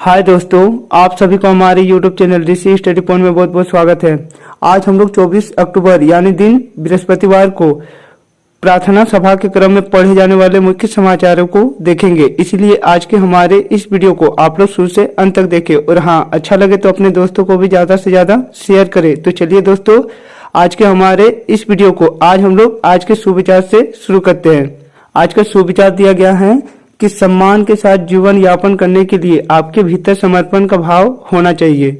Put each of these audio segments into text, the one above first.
हाय दोस्तों, आप सभी को हमारे YouTube चैनल ऋषि स्टडी पॉइंट में बहुत बहुत स्वागत है। आज हम लोग 24 अक्टूबर यानी दिन बृहस्पतिवार को प्रार्थना सभा के क्रम में पढ़े जाने वाले मुख्य समाचारों को देखेंगे। इसलिए आज के हमारे इस वीडियो को आप लोग शुरू से अंत तक देखें और हाँ, अच्छा लगे तो अपने दोस्तों को भी ज्यादा से ज्यादा शेयर करें। तो चलिए दोस्तों, आज के हमारे इस वीडियो को आज हम लोग आज के सुविचार से शुरू करते हैं। आज का सुविचार दिया गया है कि सम्मान के साथ जीवन यापन करने के लिए आपके भीतर समर्पण का भाव होना चाहिए।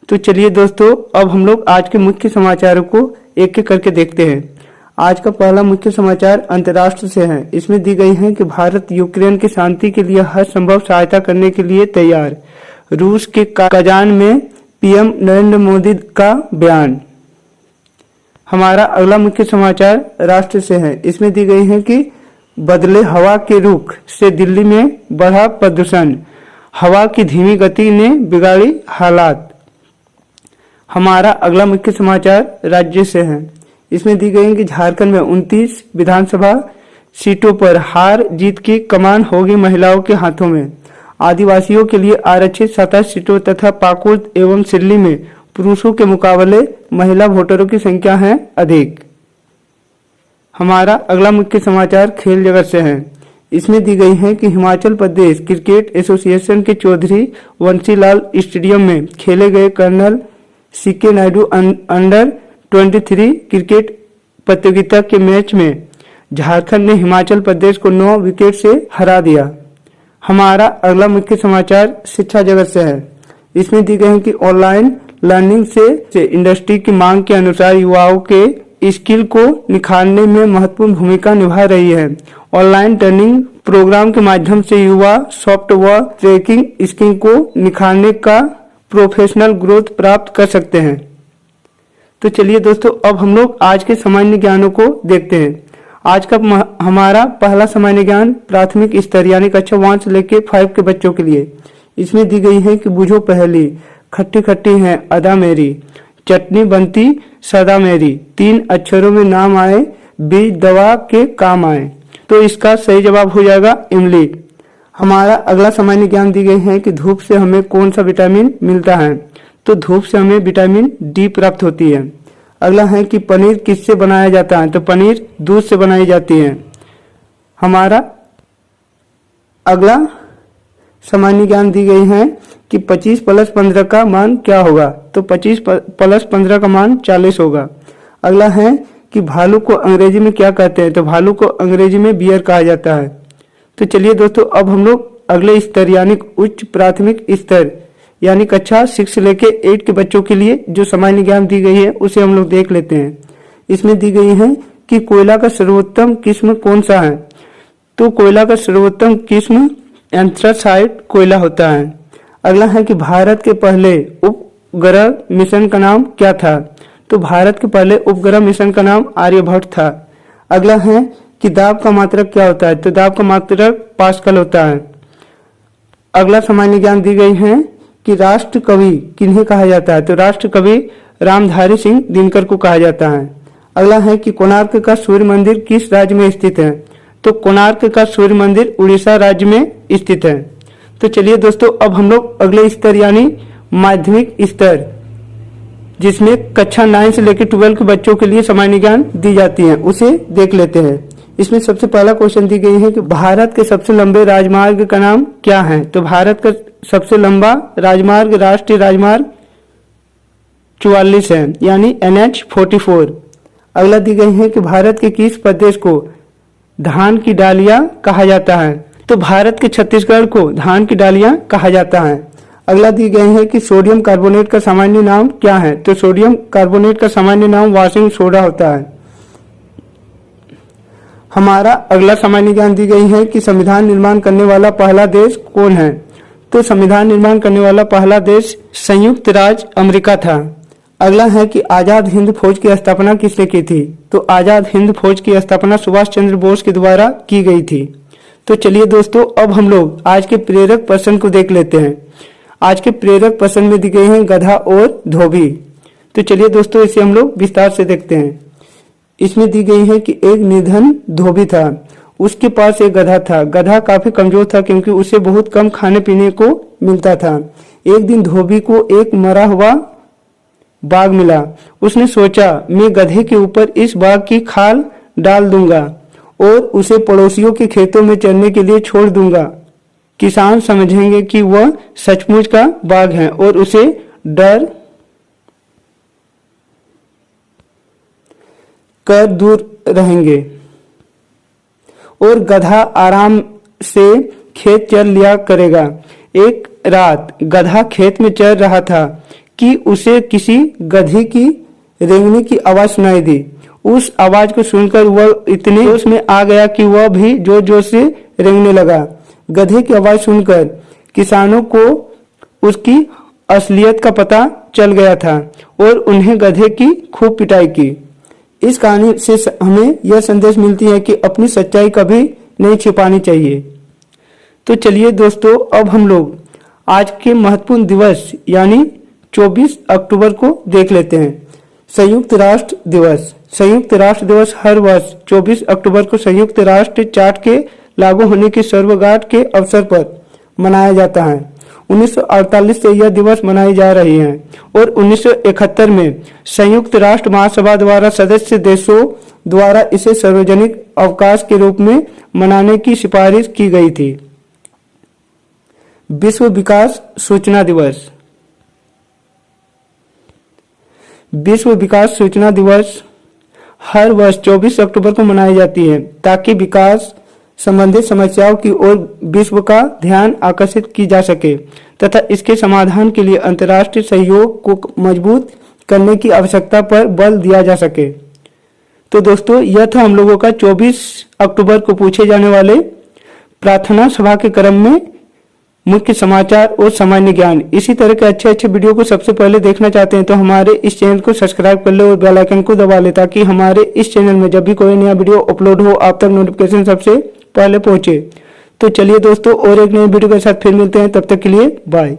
तो चलिए दोस्तों, अब हम लोग आज के मुख्य समाचारों को एक एक करके देखते हैं। आज का पहला मुख्य समाचार अंतर्राष्ट्र से है। इसमें दी गई है कि भारत यूक्रेन की शांति के लिए हर संभव सहायता करने के लिए तैयार। रूस के कजान में पीएम नरेंद्र मोदी का बयान। हमारा अगला मुख्य समाचार राष्ट्र से है। इसमें दी गई है कि बदले हवा के रुख से दिल्ली में बढ़ा प्रदूषण, हवा की धीमी गति ने बिगाड़ी हालात। हमारा अगला मुख्य समाचार राज्य से है। इसमें दी गई है कि झारखंड में 29 विधानसभा सीटों पर हार जीत की कमान होगी महिलाओं के हाथों में। आदिवासियों के लिए आरक्षित 27 सीटों तथा पाकुड़ एवं सिल्ली में पुरुषों के मुकाबले महिला वोटरों की संख्या है अधिक। हमारा अगला मुख्य समाचार खेल जगत से है। इसमें दी गई है कि हिमाचल प्रदेश क्रिकेट एसोसिएशन के चौधरी वंशीलाल स्टेडियम में खेले गए colonel CK Naidu under 23 cricket प्रतियोगिता के मैच में झारखंड ने हिमाचल प्रदेश को 9 विकेट से हरा दिया। हमारा अगला मुख्य समाचार शिक्षा जगत से है। इसमें दी गई है कि ऑनलाइन लर्निंग से इंडस्ट्री की मांग के अनुसार युवाओं के स्किल को निखारने में महत्वपूर्ण भूमिका निभा रही है। ऑनलाइन ट्रेनिंग प्रोग्राम के माध्यम से युवा सॉफ्टवेयर ट्रैकिंग स्किल को निखारने का प्रोफेशनल ग्रोथ प्राप्त कर सकते हैं। तो चलिए दोस्तों, अब हम लोग आज के सामान्य ज्ञानों को देखते हैं। आज का हमारा पहला सामान्य ज्ञान प्राथमिक स्तर यानी कक्षा 1 से लेकर 5 के बच्चों के लिए। इसमें दी गई है कि बुझो पहली, खट्टी खट्टी है अदा मेरी, चटनी बनती सदा मेरी, 3 अक्षरों में नाम आए, बीज दवा के काम आए। तो इसका सही जवाब हो जाएगा इमली। हमारा अगला सामान्य ज्ञान दी गई है कि धूप से हमें कौन सा विटामिन मिलता है। तो धूप से हमें विटामिन डी प्राप्त होती है। अगला है कि पनीर किससे बनाया जाता है। तो पनीर दूध से बनाई जाती है। हमारा अगला सामान्य ज्ञान दी गई है कि 25 + 15 का मान क्या होगा। तो 25 + 15 का मान 40 होगा। अगला है कि भालू को अंग्रेजी में क्या कहते हैं। तो भालू को अंग्रेजी में बियर कहा जाता है। तो चलिए दोस्तों, अब हम लोग अगले स्तर यानी उच्च प्राथमिक स्तर यानी कक्षा 6 से लेके 8 के बच्चों के लिए जो सामान्य ज्ञान दी गई है उसे हम लोग देख लेते हैं। इसमें दी गई है कि कोयला का सर्वोत्तम किस्म कौन सा है। तो कोयला का सर्वोत्तम किस्म एंथ्रासाइट कोयला होता है। अगला है कि भारत के पहले उपग्रह मिशन का नाम क्या था। तो भारत के पहले उपग्रह मिशन का नाम आर्यभट्ट था। अगला है कि दाब का मात्रक क्या होता है। तो दाब का मात्रक पास्कल होता है। अगला सामान्य ज्ञान दी गई है कि राष्ट्र कवि किन्हें कहा जाता है। तो राष्ट्र कवि रामधारी सिंह दिनकर को कहा जाता है। अगला है कि कोणार्क का सूर्य मंदिर किस राज्य में स्थित है। तो कोणार्क का सूर्य मंदिर उड़ीसा राज्य में स्थित है। तो चलिए दोस्तों, अब हम लोग अगले स्तर यानी माध्यमिक स्तर जिसमें कक्षा 9 से लेकर 12 के बच्चों के लिए सामान्य ज्ञान दी जाती है उसे देख लेते हैं। इसमें सबसे पहला क्वेश्चन दी गई है कि भारत के सबसे लंबे राजमार्ग का नाम क्या है। तो भारत का सबसे लंबा राजमार्ग राष्ट्रीय राजमार्ग 44 है यानी NH-44। अगला दी गई है कि भारत के किस प्रदेश को धान की डालिया कहा जाता है। तो भारत के छत्तीसगढ़ को धान की डालियां कहा जाता है। अगला दी गई है कि सोडियम कार्बोनेट का सामान्य नाम क्या है। तो सोडियम कार्बोनेट का सामान्य नाम वाशिंग सोडा होता है। हमारा अगला सामान्य ज्ञान दी गई है कि संविधान निर्माण करने वाला पहला देश कौन है। तो संविधान निर्माण करने वाला पहला देश संयुक्त राज्य अमेरिका था। अगला है कि आजाद हिंद फौज की स्थापना किसने की थी। तो आजाद हिंद फौज की स्थापना सुभाष चंद्र बोस के द्वारा की गई थी। तो चलिए दोस्तों, अब हम लोग आज के प्रेरक प्रश्न को देख लेते हैं। आज के प्रेरक प्रश्न में दी गई हैं गधा और धोबी। तो चलिए दोस्तों, इसे हम लोग विस्तार से देखते हैं। इसमें दी गई है कि एक निर्धन धोबी था। उसके पास एक गधा था। गधा काफी कमजोर था क्योंकि उसे बहुत कम खाने पीने को मिलता था। एक दिन धोबी को एक मरा हुआ बाघ मिला। उसने सोचा, मैं गधे के ऊपर इस बाघ की खाल डाल दूंगा और उसे पड़ोसियों के खेतों में चरने के लिए छोड़ दूंगा। किसान समझेंगे कि वह सचमुच का बाघ है और उसे डर कर दूर रहेंगे और गधा आराम से खेत चर लिया करेगा। एक रात गधा खेत में चर रहा था कि उसे किसी गधी की रेंगने की आवाज सुनाई दी। उस आवाज को सुनकर वह इतने जोश में आ गया कि वह भी जोर जोर से रेंगने लगा। गधे की आवाज सुनकर किसानों को उसकी असलियत का पता चल गया था और उन्हें गधे की खूब पिटाई की। इस कहानी से हमें यह संदेश मिलती है कि अपनी सच्चाई कभी नहीं छिपानी चाहिए। तो चलिए दोस्तों, अब हम लोग आज के महत्वपूर्ण दिवस यानी 24 अक्टूबर को देख लेते हैं। संयुक्त राष्ट्र दिवस। संयुक्त राष्ट्र दिवस हर वर्ष 24 अक्टूबर को संयुक्त राष्ट्र चार्ट के लागू होने की वर्षगांठ के अवसर पर मनाया जाता है। 1948 से यह दिवस मनाई जा रही है और 1971 में संयुक्त राष्ट्र महासभा द्वारा सदस्य देशों द्वारा इसे सार्वजनिक अवकाश के रूप में मनाने की सिफारिश की गई थी। विश्व विकास सूचना दिवस। विश्व विकास सूचना दिवस हर वर्ष 24 अक्टूबर को मनाई जाती है ताकि विकास संबंधित समस्याओं की ओर विश्व का ध्यान आकर्षित की जा सके तथा इसके समाधान के लिए अंतर्राष्ट्रीय सहयोग को मजबूत करने की आवश्यकता पर बल दिया जा सके। तो दोस्तों, यह था हम लोगों का 24 अक्टूबर को पूछे जाने वाले प्रार्थना सभा के क्रम में मुख्य समाचार और सामान्य ज्ञान। इसी तरह के अच्छे अच्छे वीडियो को सबसे पहले देखना चाहते हैं तो हमारे इस चैनल को सब्सक्राइब कर ले और बेल आइकन को दबा ले ताकि हमारे इस चैनल में जब भी कोई नया वीडियो अपलोड हो आप तक नोटिफिकेशन सबसे पहले पहुंचे। तो चलिए दोस्तों, और एक नए वीडियो के साथ फिर मिलते हैं, तब तक के लिए बाय।